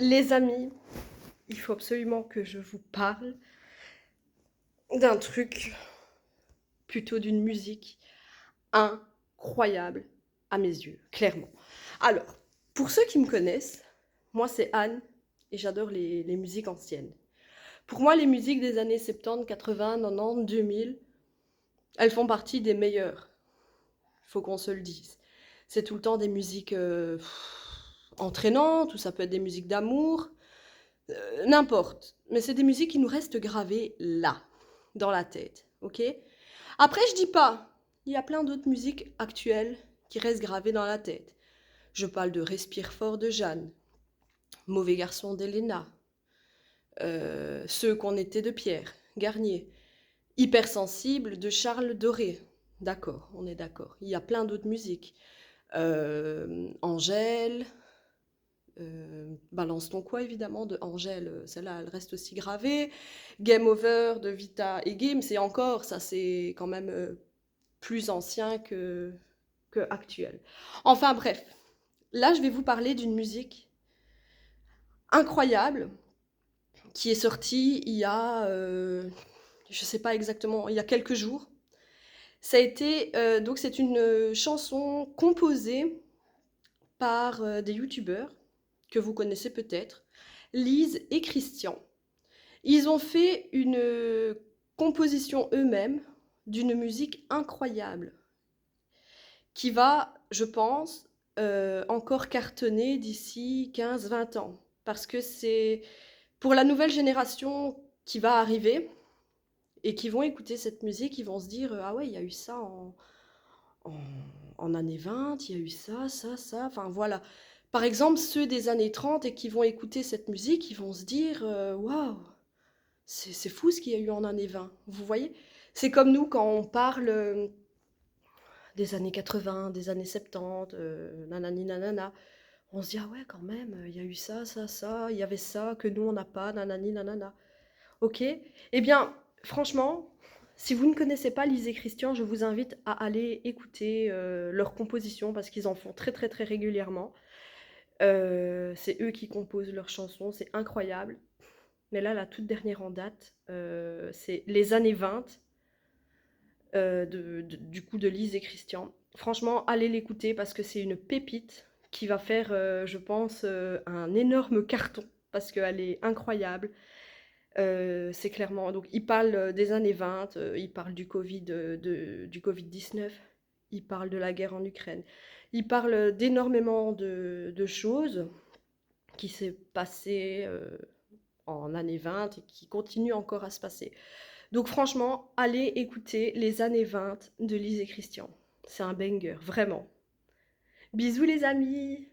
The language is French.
Les amis, il faut absolument que je vous parle d'un truc, plutôt d'une musique incroyable à mes yeux, clairement. Alors, pour ceux qui me connaissent, moi c'est Anne et j'adore les musiques anciennes. Pour moi, les musiques des années 70, 80, 90, 2000, elles font partie des meilleures. Faut qu'on se le dise. C'est tout le temps des musiques entraînantes, ou ça peut être des musiques d'amour, n'importe. Mais c'est des musiques qui nous restent gravées là, dans la tête, ok? Après, je dis pas, il y a plein d'autres musiques actuelles qui restent gravées dans la tête. Je parle de Respire fort de Jeanne, Mauvais garçon d'Elena, Ceux qu'on était de Pierre, Garnier, Hypersensible de Charles Doré. D'accord, on est d'accord. Il y a plein d'autres musiques. Angèle, Balance ton quoi évidemment de Angèle, celle-là elle reste aussi gravée. Game Over de Vita et Gims, et encore ça c'est quand même plus ancien que actuel. Enfin bref, là je vais vous parler d'une musique incroyable qui est sortie il y a, je sais pas exactement, il y a quelques jours. Ça a été, donc c'est une chanson composée par des youtubeurs que vous connaissez peut-être, Lise et Christian. Ils ont fait une composition eux-mêmes d'une musique incroyable qui va, je pense, encore cartonner d'ici 15-20 ans. Parce que c'est pour la nouvelle génération qui va arriver et qui vont écouter cette musique, ils vont se dire ah ouais, il y a eu ça en, en années 20, il y a eu ça, ça, ça. Enfin voilà. Par exemple, ceux des années 30 et qui vont écouter cette musique, ils vont se dire waouh, c'est fou ce qu'il y a eu en années 20. Vous voyez? C'est comme nous quand on parle des années 80, des années 70, nanani nanana. On se dit, ah ouais, quand même, il y a eu ça, ça, ça, il y avait ça, que nous, on n'a pas, nanani nanana. Ok? Eh bien, franchement, si vous ne connaissez pas Lise et Christian, je vous invite à aller écouter leurs compositions parce qu'ils en font très, très, très régulièrement. C'est eux qui composent leurs chansons, c'est incroyable. Mais là, la toute dernière en date, c'est les années 20 du coup de Lise et Christian. Franchement, allez l'écouter parce que c'est une pépite qui va faire, je pense, un énorme carton parce qu'elle est incroyable. C'est clairement. Donc, il parle des années 20, il parle du Covid, du Covid-19, il parle de la guerre en Ukraine, il parle d'énormément de choses qui s'est passé en années 20 et qui continuent encore à se passer. Donc franchement, allez écouter les années 20 de Lise et Christian. C'est un banger, vraiment. Bisous les amis!